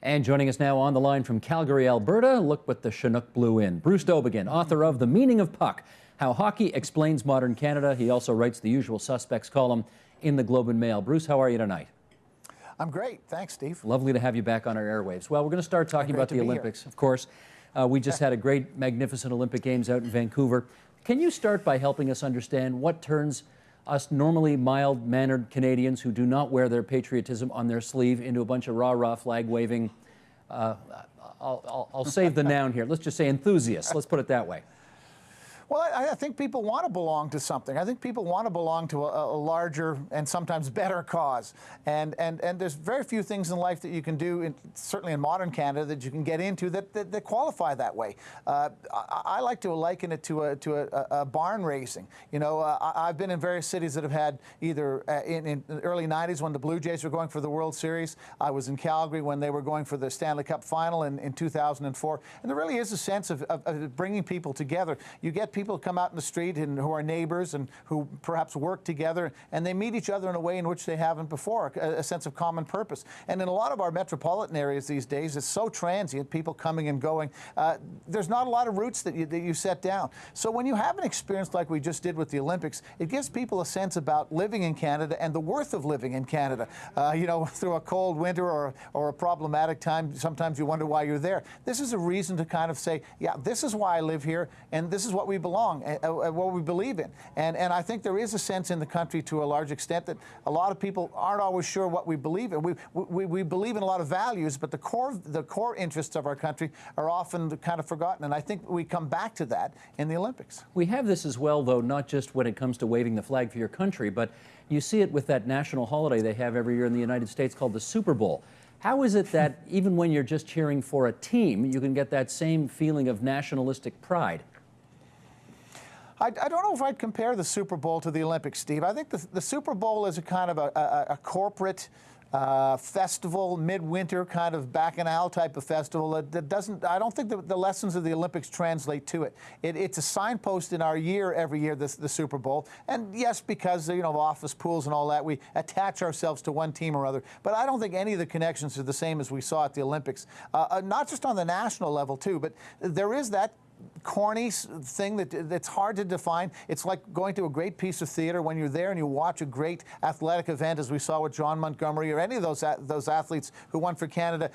And joining us now on the line from Calgary, Alberta, look what the Chinook blew in. Bruce Dowbiggin, author of The Meaning of Puck, How Hockey Explains Modern Canada. He also writes the Usual Suspects column in the Globe and Mail. Bruce, how are you tonight? I'm great. Thanks, Steve. Lovely to have you back on our airwaves. Well, we're going to start talking about the Olympics, of course. We just had a great, magnificent Olympic Games out in Vancouver. Can you start by helping us understand what turns us normally mild-mannered Canadians who do not wear their patriotism on their sleeve into a bunch of rah-rah flag-waving, I'll save the noun here, let's just say enthusiasts, let's put it that way? Well, I think people want to belong to something. I think people want to belong to a larger and sometimes better cause. And there's very few things in life that you can do, certainly in modern Canada, that you can get into that qualify that way. I like to liken it to a barn racing. You know, I've been in various cities that have had either in the early 90s when the Blue Jays were going for the World Series. I was in Calgary when they were going for the Stanley Cup final in 2004. And there really is a sense of bringing people together. You get people come out in the street and who are neighbors and who perhaps work together, and they meet each other in a way in which they haven't before, a sense of common purpose. And in a lot of our metropolitan areas these days, it's so transient, people coming and going. There's not a lot of roots that you set down. So when you have an experience like we just did with the Olympics, it gives people a sense about living in Canada and the worth of living in Canada. You know, through a cold winter or a problematic time, sometimes you wonder why you're there. This is a reason to kind of say, yeah, this is why I live here, and this is what we belong, what we believe in. And I think there is a sense in the country to a large extent that a lot of people aren't always sure what we believe in. We believe in a lot of values, but the core interests of our country are often kind of forgotten. And I think we come back to that in the Olympics. We have this as well, though, not just when it comes to waving the flag for your country, but you see it with that national holiday they have every year in the United States called the Super Bowl. How is it that even when you're just cheering for a team, you can get that same feeling of nationalistic pride? I don't know if I'd compare the Super Bowl to the Olympics, Steve. I think the Super Bowl is a kind of a corporate festival, midwinter kind of bacchanal type of festival that doesn't, I don't think the lessons of the Olympics translate to it. It's a signpost in our year every year, the Super Bowl. And yes, because, you know, office pools and all that, we attach ourselves to one team or other. But I don't think any of the connections are the same as we saw at the Olympics. Not just on the national level, too, but there is that corny thing that's hard to define. It's like going to a great piece of theater when you're there and you watch a great athletic event, as we saw with John Montgomery or any of those athletes who won for Canada.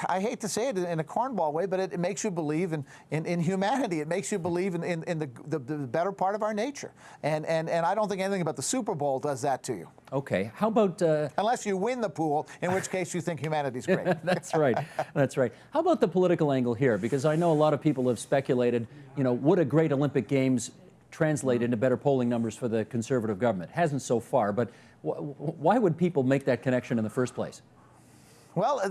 I hate to say it in a cornball way, but it makes you believe in humanity. It makes you believe in the better part of our nature. And I don't think anything about the Super Bowl does that to you. Okay, how about... unless you win the pool, in which case you think humanity's great. That's right, that's right. How about the political angle here? Because I know a lot of people have speculated, you know, would a great Olympic Games translate into better polling numbers for the Conservative government? Hasn't so far, but why would people make that connection in the first place? Well,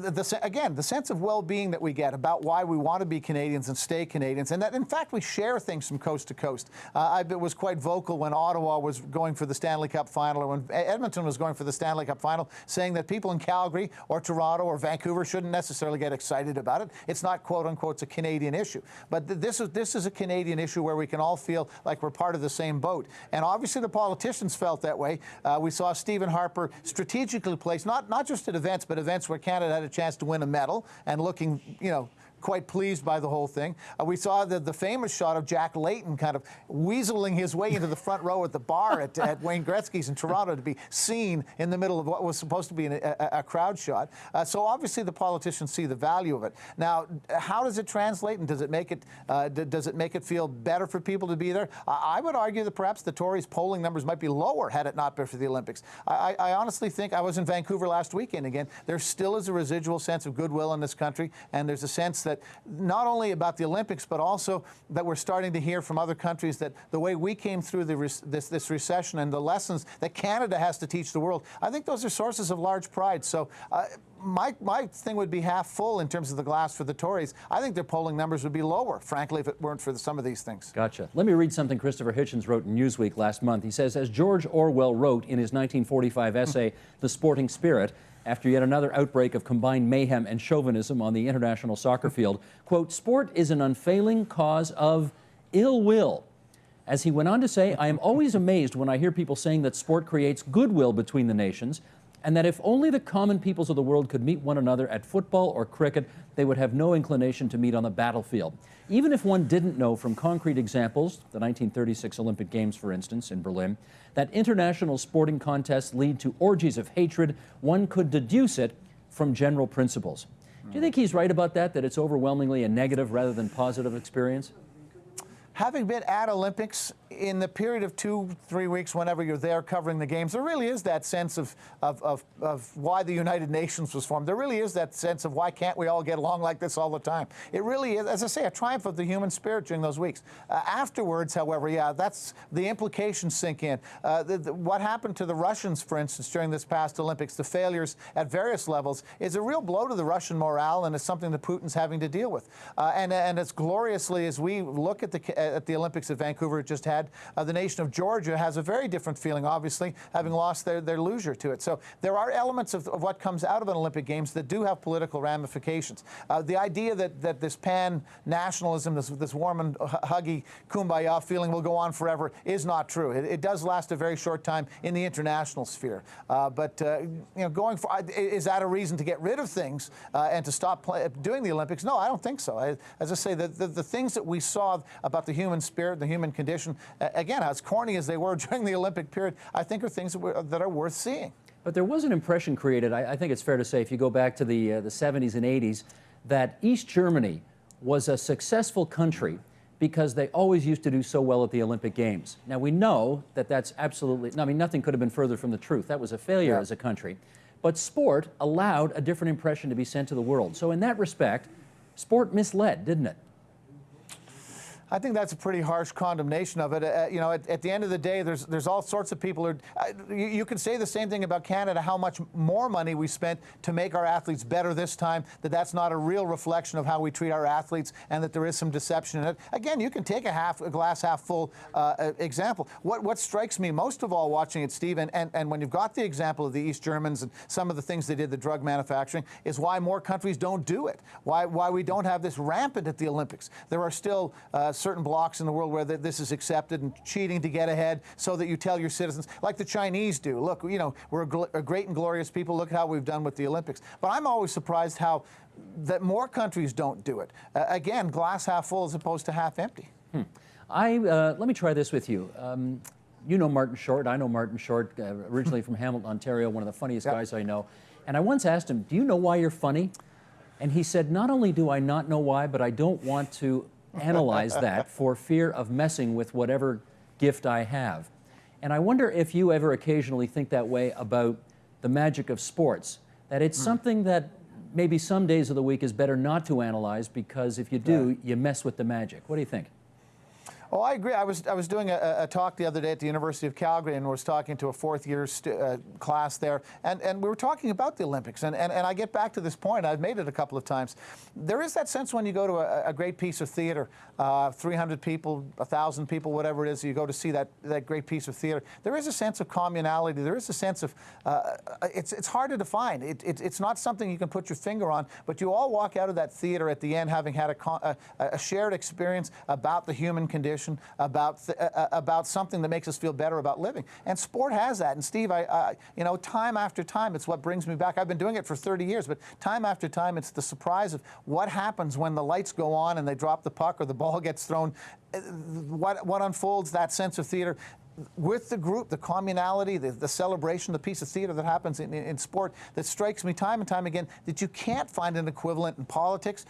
again, the sense of well-being that we get about why we want to be Canadians and stay Canadians, and that, in fact, we share things from coast to coast. I was quite vocal when Ottawa was going for the Stanley Cup final, or when Edmonton was going for the Stanley Cup final, saying that people in Calgary or Toronto or Vancouver shouldn't necessarily get excited about it. It's not, quote-unquote, a Canadian issue. But this is a Canadian issue where we can all feel like we're part of the same boat. And obviously the politicians felt that way. We saw Stephen Harper strategically placed, not just at events, but events where Canada had a chance to win a medal and looking, you know, quite pleased by the whole thing. We saw the famous shot of Jack Layton kind of weaseling his way into the front row at the bar at Wayne Gretzky's in Toronto to be seen in the middle of what was supposed to be a crowd shot. So obviously the politicians see the value of it. Now, how does it translate, and does it make it feel better for people to be there? I would argue that perhaps the Tories' polling numbers might be lower had it not been for the Olympics. I honestly think, I was in Vancouver last weekend again, there still is a residual sense of goodwill in this country, and there's a sense that not only about the Olympics, but also that we're starting to hear from other countries that the way we came through this recession and the lessons that Canada has to teach the world, I think those are sources of large pride. So my thing would be half full in terms of the glass for the Tories. I think their polling numbers would be lower, frankly, if it weren't for some of these things. Gotcha. Let me read something Christopher Hitchens wrote in Newsweek last month. He says, as George Orwell wrote in his 1945 essay, The Sporting Spirit, after yet another outbreak of combined mayhem and chauvinism on the international soccer field, quote, sport is an unfailing cause of ill will. As he went on to say, I am always amazed when I hear people saying that sport creates goodwill between the nations. and that if only the common peoples of the world could meet one another at football or cricket, they would have no inclination to meet on the battlefield. Even if one didn't know from concrete examples, the 1936 Olympic Games, for instance, in Berlin, that international sporting contests lead to orgies of hatred, one could deduce it from general principles. Do you think he's right about that, that it's overwhelmingly a negative rather than positive experience? Having been at Olympics in the period of 2-3 weeks, whenever you're there covering the games, there really is that sense of why the United Nations was formed. There really is that sense of why can't we all get along like this all the time. It really is, as I say, a triumph of the human spirit during those weeks. Afterwards, however, yeah, that's the implications sink in. What happened to the Russians, for instance, during this past Olympics, the failures at various levels, is a real blow to the Russian morale, and it's something that Putin's having to deal with. And as gloriously as we look at the Olympics that Vancouver just had, the nation of Georgia has a very different feeling, obviously, having lost their leisure to it. So there are elements of what comes out of an Olympic Games that do have political ramifications. The idea that this pan-nationalism, this warm and huggy kumbaya feeling will go on forever is not true. It does last a very short time in the international sphere. But going for, is that a reason to get rid of things and to stop doing the Olympics? No, I don't think so. As I say, the things that we saw about the human spirit, the human condition, again, as corny as they were during the Olympic period, I think are things that are worth seeing. But there was an impression created, I think it's fair to say, if you go back to the 70s and 80s, that East Germany was a successful country because they always used to do so well at the Olympic Games. Now, we know that that's absolutely, I mean, nothing could have been further from the truth. That was a failure as a country. But sport allowed a different impression to be sent to the world. So in that respect, sport misled, didn't it? I think that's a pretty harsh condemnation of it. At the end of the day, there's all sorts of people who you can say the same thing about Canada, how much more money we spent to make our athletes better this time, that's not a real reflection of how we treat our athletes, and that there is some deception in it. Again, you can take a glass half full example. What strikes me most of all watching it, Steve, and when you've got the example of the East Germans and some of the things they did, the drug manufacturing, is why more countries don't do it, why we don't have this rampant at the Olympics. There are still certain blocks in the world where this is accepted, and cheating to get ahead, so that you tell your citizens, like the Chinese do, look, we're a great and glorious people, look how we've done with the Olympics. But I'm always surprised how that more countries don't do it. Again, glass half full as opposed to half empty. Let me try this with you. You know Martin Short. I know Martin Short, originally from Hamilton, Ontario, one of the funniest guys I know. And I once asked him, do you know why you're funny? And he said, not only do I not know why, but I don't want to analyze that for fear of messing with whatever gift I have. And I wonder if you ever occasionally think that way about the magic of sports, that it's something that maybe some days of the week is better not to analyze, because if you do, you mess with the magic. What do you think? Oh, I agree. I was doing a talk the other day at the University of Calgary, and was talking to a fourth-year class there, and we were talking about the Olympics, and I get back to this point. I've made it a couple of times. There is that sense when you go to a great piece of theater, 300 people, 1,000 people, whatever it is, you go to see that great piece of theater. There is a sense of communality. There is a sense of, it's hard to define. It's not something you can put your finger on, but you all walk out of that theater at the end having had a shared experience about the human condition, about something that makes us feel better about living. And sport has that. And Steve, time after time, it's what brings me back. I've been doing it for 30 years, but time after time, it's the surprise of what happens when the lights go on and they drop the puck or the ball gets thrown. What unfolds, that sense of theater with the group, the communality, the celebration, the piece of theater that happens in sport, that strikes me time and time again, that you can't find an equivalent in politics,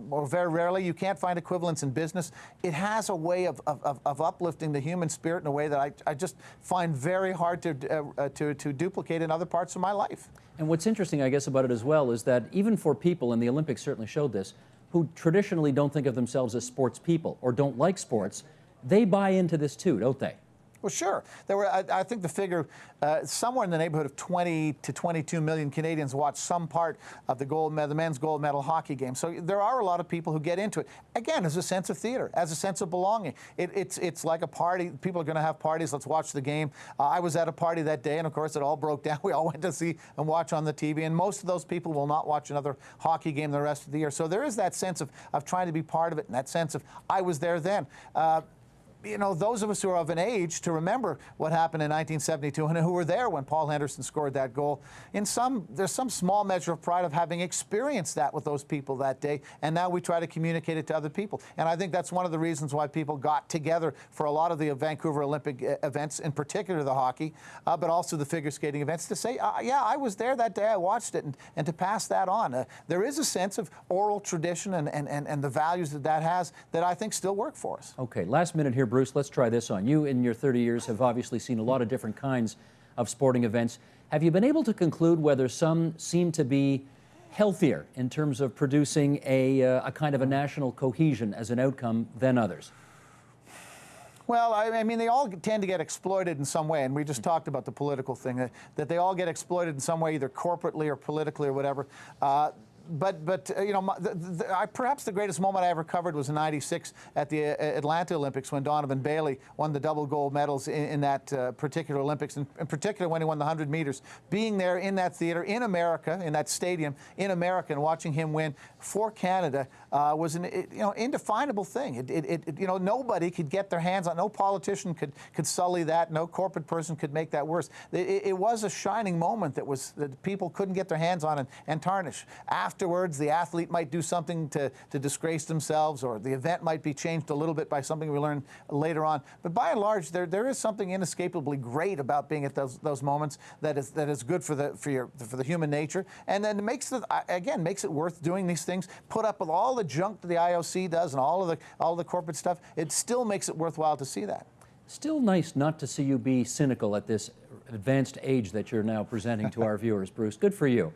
or very rarely you can't find equivalents in business. It has a way of uplifting the human spirit in a way that I just find very hard to duplicate in other parts of my life. And what's interesting, I guess, about it as well is that even for people, and the Olympics certainly showed this, who traditionally don't think of themselves as sports people or don't like sports, they buy into this too, don't they? Well, sure. There were, I think the figure, somewhere in the neighborhood of 20 to 22 million Canadians watched some part of the men's gold medal hockey game. So there are a lot of people who get into it. Again, as a sense of theater, as a sense of belonging. It's like a party. People are going to have parties. Let's watch the game. I was at a party that day, and of course it all broke down. We all went to see and watch on the TV, and most of those people will not watch another hockey game the rest of the year. So there is that sense of trying to be part of it, and that sense of I was there then. you know, those of us who are of an age to remember what happened in 1972 and who were there when Paul Henderson scored that goal, there's some small measure of pride of having experienced that with those people that day, and now we try to communicate it to other people. And I think that's one of the reasons why people got together for a lot of the Vancouver Olympic events, in particular the hockey, but also the figure skating events, to say, yeah, I was there that day, I watched it, and to pass that on. There is a sense of oral tradition and the values that has that I think still work for us. Okay, last minute here, Bruce, let's try this on. You, in your 30 years, have obviously seen a lot of different kinds of sporting events. Have you been able to conclude whether some seem to be healthier in terms of producing a kind of a national cohesion as an outcome than others? Well, I mean, they all tend to get exploited in some way, and we just talked about the political thing, that they all get exploited in some way, either corporately or politically or whatever. But you know, perhaps the greatest moment I ever covered was in '96 at the Atlanta Olympics when Donovan Bailey won the double gold medals in that particular Olympics, and in particular when he won the 100 meters. Being there in that theater in America, in that stadium in America, and watching him win for Canada was an indefinable thing. You know, nobody could get their hands on. No politician could sully that. No corporate person could make that worse. It was a shining moment that people couldn't get their hands on and tarnish. Afterwards, the athlete might do something to disgrace themselves, or the event might be changed a little bit by something we learn later on. But by and large, there is something inescapably great about being at those moments that is good for the human nature, and then makes it worth doing these things. Put up with all the junk that the IOC does and all of the corporate stuff. It still makes it worthwhile to see that. Still nice not to see you be cynical at this advanced age that you're now presenting to our viewers, Bruce. Good for you.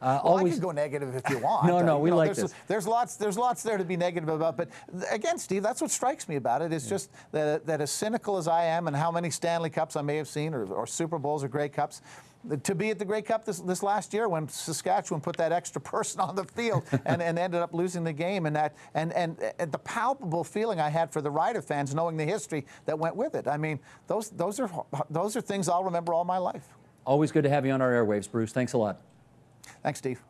Well, I can go negative if you want. No, we like this. There's lots there to be negative about, but again, Steve, that's what strikes me about it. It's just that as cynical as I am, and how many Stanley Cups I may have seen, or Super Bowls or Grey Cups, to be at the Grey Cup this last year when Saskatchewan put that extra person on the field and ended up losing the game, and the palpable feeling I had for the Rider fans, knowing the history that went with it. I mean, those are things I'll remember all my life. Always good to have you on our airwaves, Bruce. Thanks a lot. Thanks, Steve.